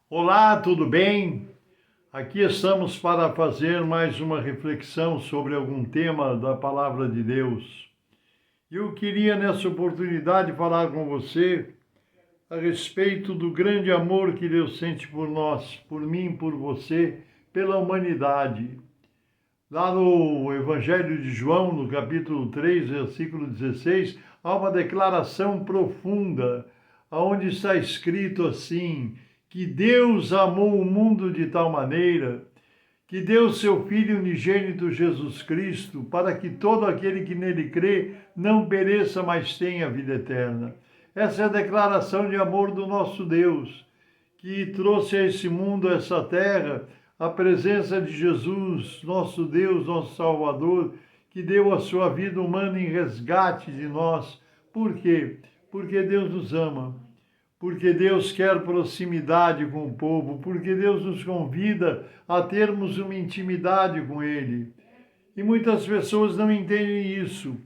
Olá, tudo bem? Aqui estamos para fazer mais uma reflexão sobre algum tema da Palavra de Deus. Eu queria nessa oportunidade falar com você a respeito do grande amor que Deus sente por nós, por mim, por você, pela humanidade. Lá no Evangelho de João, no capítulo 3, versículo 16, há uma declaração profunda, onde está escrito assim, que Deus amou o mundo de tal maneira que deu seu Filho unigênito Jesus Cristo, para que todo aquele que nele crê não pereça, mas tenha vida eterna. Essa é a declaração de amor do nosso Deus, que trouxe a esse mundo, a essa terra, a presença de Jesus, nosso Deus, nosso Salvador, que deu a sua vida humana em resgate de nós. Por quê? Porque Deus nos ama, porque Deus quer proximidade com o povo, porque Deus nos convida a termos uma intimidade com Ele. E muitas pessoas não entendem isso.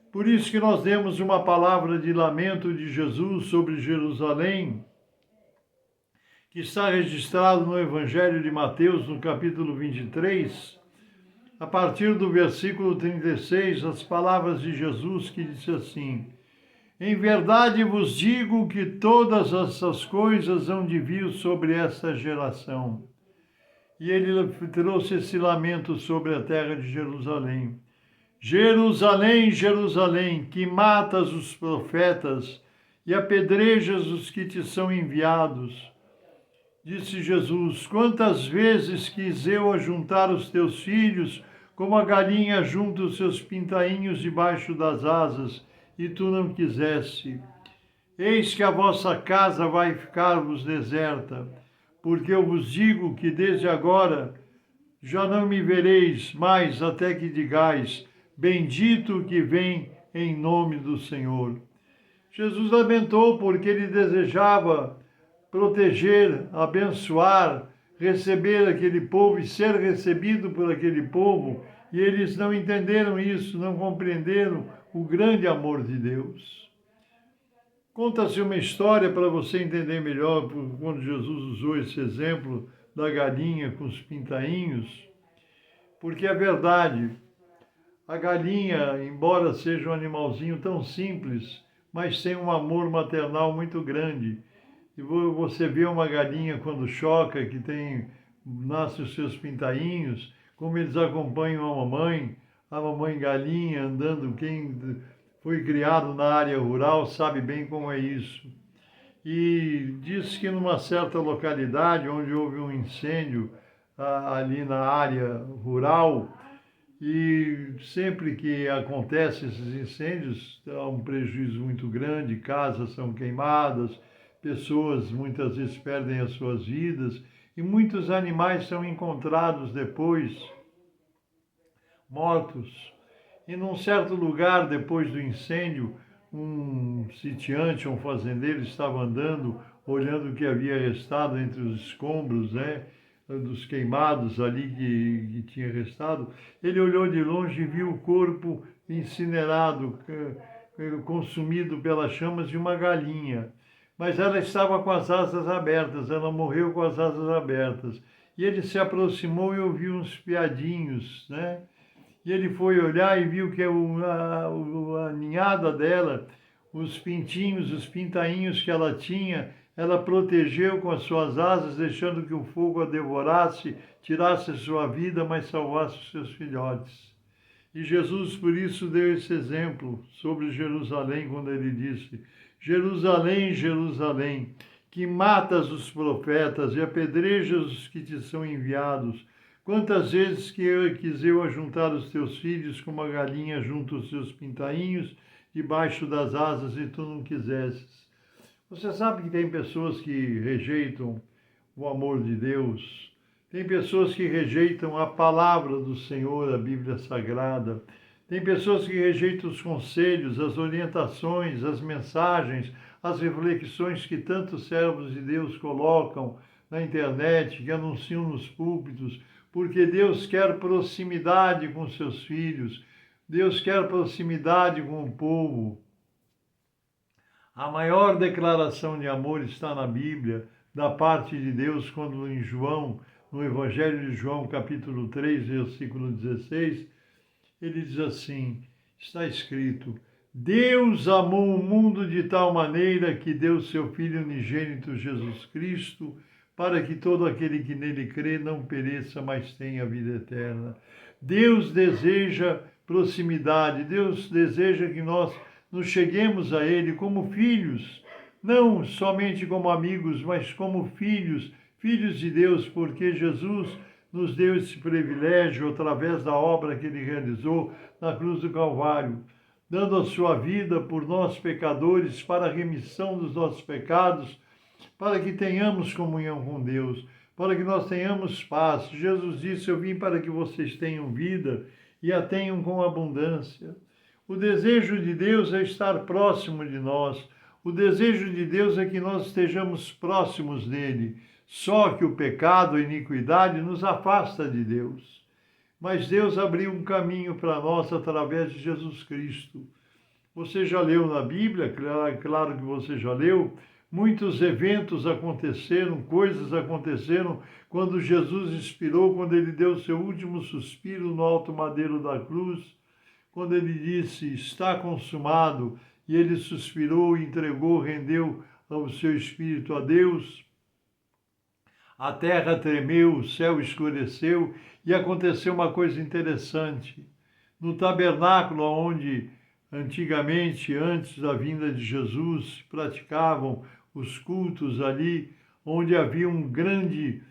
Por isso que nós demos uma palavra de lamento de Jesus sobre Jerusalém, que está registrado no Evangelho de Mateus, no capítulo 23, a partir do versículo 36, as palavras de Jesus que disse assim: Em verdade vos digo que todas essas coisas hão de vir sobre essa geração. E ele trouxe esse lamento sobre a terra de Jerusalém. Jerusalém, Jerusalém, que matas os profetas e apedrejas os que te são enviados. Disse Jesus: Quantas vezes quis eu ajuntar os teus filhos, como a galinha junta os seus pintainhos debaixo das asas, e tu não quiseste. Eis que a vossa casa vai ficar-vos deserta, porque eu vos digo que desde agora já não me vereis mais até que digais: Bendito o que vem em nome do Senhor. Jesus lamentou porque ele desejava proteger, abençoar, receber aquele povo e ser recebido por aquele povo, e eles não entenderam isso, não compreenderam o grande amor de Deus. Conta-se uma história para você entender melhor quando Jesus usou esse exemplo da galinha com os pintainhos, porque é verdade, a galinha, embora seja um animalzinho tão simples, mas tem um amor maternal muito grande. E você vê uma galinha quando choca, que nasce os seus pintainhos, como eles acompanham a mamãe galinha andando. Quem foi criado na área rural sabe bem como é isso. E diz que numa certa localidade onde houve um incêndio ali na área rural, e sempre que acontecem esses incêndios, há um prejuízo muito grande, casas são queimadas, pessoas muitas vezes perdem as suas vidas e muitos animais são encontrados depois mortos. E num certo lugar, depois do incêndio, um sitiante, um fazendeiro, estava andando, olhando o que havia restado entre os escombros, né, dos queimados ali que tinha restado. Ele olhou de longe e viu o corpo incinerado, consumido pelas chamas de uma galinha. Mas ela estava com as asas abertas, ela morreu com as asas abertas. E ele se aproximou e ouviu uns piadinhos, né? E ele foi olhar e viu que a ninhada dela, os pintinhos, os pintainhos que ela tinha, ela protegeu com as suas asas, deixando que o fogo a devorasse, tirasse a sua vida, mas salvasse os seus filhotes. E Jesus, por isso, deu esse exemplo sobre Jerusalém, quando ele disse: Jerusalém, Jerusalém, que matas os profetas e apedrejas os que te são enviados. Quantas vezes que eu quis eu ajuntar os teus filhos como a galinha junta os seus pintainhos debaixo das asas e tu não quisesses. Você sabe que tem pessoas que rejeitam o amor de Deus, tem pessoas que rejeitam a palavra do Senhor, a Bíblia Sagrada, tem pessoas que rejeitam os conselhos, as orientações, as mensagens, as reflexões que tantos servos de Deus colocam na internet, que anunciam nos púlpitos, porque Deus quer proximidade com seus filhos, Deus quer proximidade com o povo. A maior declaração de amor está na Bíblia, da parte de Deus, quando em João, no Evangelho de João, capítulo 3, versículo 16, ele diz assim, está escrito, Deus amou o mundo de tal maneira que deu seu Filho unigênito Jesus Cristo, para que todo aquele que nele crê não pereça, mas tenha vida eterna. Deus deseja proximidade, Deus deseja que nós nos cheguemos a Ele como filhos, não somente como amigos, mas como filhos, filhos de Deus, porque Jesus nos deu esse privilégio através da obra que Ele realizou na cruz do Calvário, dando a sua vida por nós pecadores para a remissão dos nossos pecados, para que tenhamos comunhão com Deus, para que nós tenhamos paz. Jesus disse, eu vim para que vocês tenham vida e a tenham com abundância. O desejo de Deus é estar próximo de nós. O desejo de Deus é que nós estejamos próximos dele. Só que o pecado, a iniquidade, nos afasta de Deus. Mas Deus abriu um caminho para nós através de Jesus Cristo. Você já leu na Bíblia, claro que você já leu, muitos eventos aconteceram, coisas aconteceram quando Jesus expirou, quando ele deu seu último suspiro no alto madeiro da cruz, quando ele disse, está consumado, e ele suspirou, entregou, rendeu o seu espírito a Deus. A terra tremeu, o céu escureceu e aconteceu uma coisa interessante. No tabernáculo onde antigamente, antes da vinda de Jesus, praticavam os cultos ali, onde havia um grande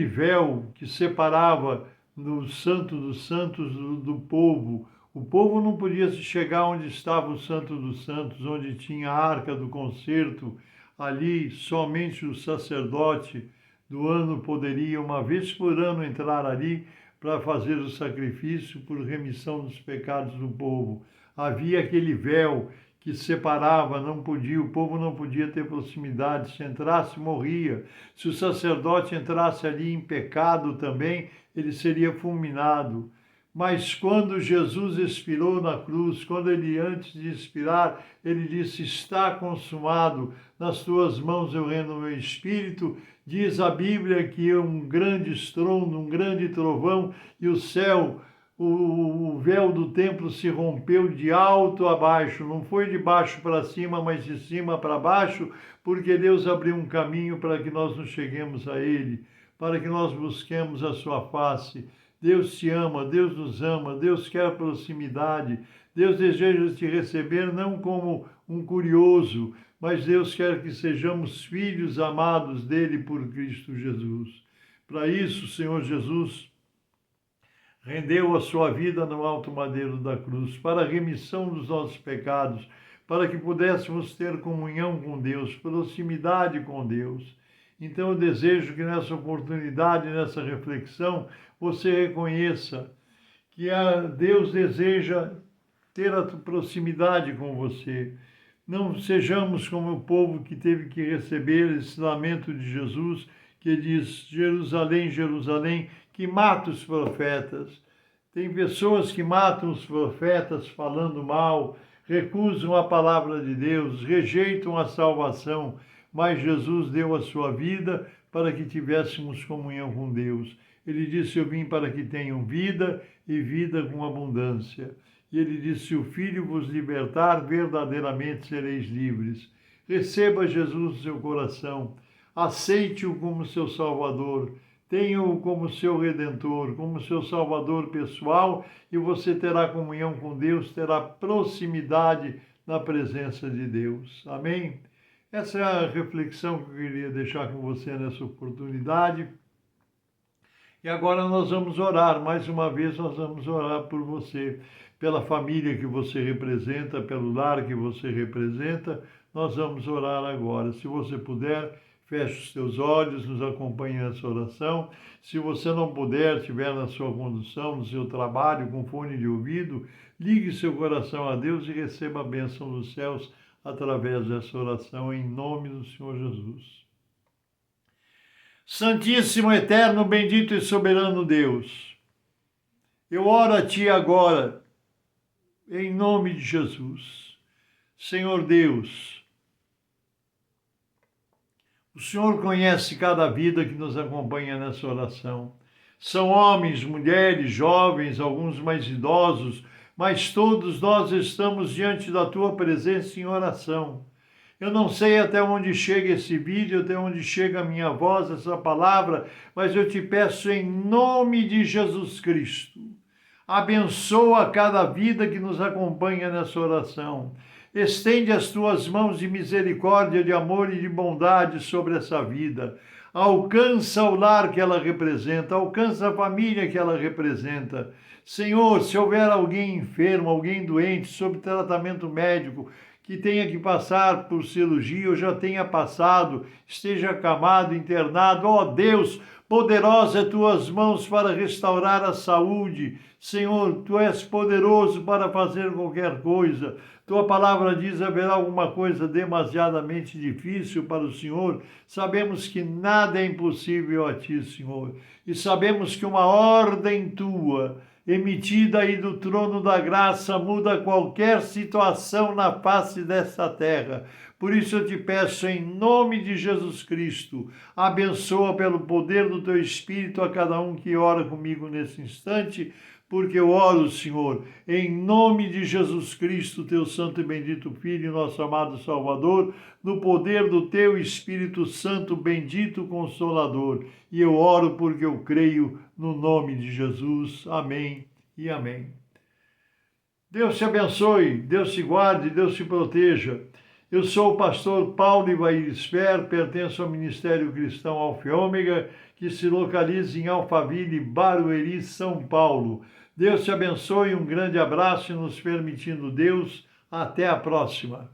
véu que separava no Santo dos Santos do povo. O povo não podia chegar onde estava o Santo dos Santos, onde tinha a Arca do Concerto. Ali, somente o sacerdote do ano poderia, uma vez por ano, entrar ali para fazer o sacrifício por remissão dos pecados do povo. Havia aquele véu que separava, o povo não podia ter proximidade, se entrasse, morria. Se o sacerdote entrasse ali em pecado também, ele seria fulminado. Mas quando Jesus expirou na cruz, quando ele, antes de expirar, ele disse, está consumado, nas tuas mãos eu rendo o meu espírito, diz a Bíblia que um grande estrondo, um grande trovão, e o céu, o véu do templo se rompeu de alto a baixo, não foi de baixo para cima, mas de cima para baixo, porque Deus abriu um caminho para que nós nos cheguemos a Ele, para que nós busquemos a sua face. Deus te ama, Deus nos ama, Deus quer proximidade, Deus deseja te receber não como um curioso, mas Deus quer que sejamos filhos amados dele por Cristo Jesus. Para isso, o Senhor Jesus rendeu a sua vida no alto madeiro da cruz, para a remissão dos nossos pecados, para que pudéssemos ter comunhão com Deus, proximidade com Deus. Então eu desejo que nessa oportunidade, nessa reflexão, você reconheça que Deus deseja ter a proximidade com você. Não sejamos como o povo que teve que receber esse lamento de Jesus, que diz, Jerusalém, Jerusalém, que mata os profetas. Tem pessoas que matam os profetas falando mal, recusam a palavra de Deus, rejeitam a salvação, mas Jesus deu a sua vida para que tivéssemos comunhão com Deus. Ele disse, eu vim para que tenham vida e vida com abundância. E ele disse, se o Filho vos libertar, verdadeiramente sereis livres. Receba Jesus no seu coração, aceite-o como seu Salvador, tenha-o como seu Redentor, como seu Salvador pessoal, e você terá comunhão com Deus, terá proximidade na presença de Deus. Amém? Essa é a reflexão que eu queria deixar com você nessa oportunidade. E agora nós vamos orar, mais uma vez nós vamos orar por você, pela família que você representa, pelo lar que você representa, nós vamos orar agora. Se você puder, feche os seus olhos, nos acompanhe nessa oração. Se você não puder, estiver na sua condução, no seu trabalho, com fone de ouvido, ligue seu coração a Deus e receba a bênção dos céus através dessa oração, em nome do Senhor Jesus. Santíssimo, eterno, bendito e soberano Deus, eu oro a Ti agora, em nome de Jesus. Senhor Deus, O Senhor conhece cada vida que nos acompanha nessa oração. São homens, mulheres, jovens, alguns mais idosos, mas todos nós estamos diante da tua presença em oração. Eu não sei até onde chega esse vídeo, até onde chega a minha voz, essa palavra, mas eu te peço em nome de Jesus Cristo. Abençoa cada vida que nos acompanha nessa oração. Estende as tuas mãos de misericórdia, de amor e de bondade sobre essa vida. Alcança o lar que ela representa, alcança a família que ela representa. Senhor, se houver alguém enfermo, alguém doente, sob tratamento médico, que tenha que passar por cirurgia ou já tenha passado, esteja acamado, internado, ó Deus, poderosa é tuas mãos para restaurar a saúde. Senhor, tu és poderoso para fazer qualquer coisa. Tua palavra diz: haverá alguma coisa demasiadamente difícil para o Senhor? Sabemos que nada é impossível a ti, Senhor. E sabemos que uma ordem tua, emitida aí do trono da graça, muda qualquer situação na face dessa terra. Por isso eu te peço, em nome de Jesus Cristo, abençoa pelo poder do teu Espírito a cada um que ora comigo nesse instante, porque eu oro, Senhor, em nome de Jesus Cristo, teu santo e bendito Filho, nosso amado Salvador, no poder do teu Espírito Santo, bendito Consolador. E eu oro porque eu creio no nome de Jesus. Amém e amém. Deus te abençoe, Deus te guarde, Deus te proteja. Eu sou o pastor Paulo Ivair Sper, pertenço ao Ministério Cristão Alfa e Ômega, que se localiza em Alphaville, Barueri, São Paulo. Deus te abençoe, um grande abraço e, nos permitindo Deus, até a próxima.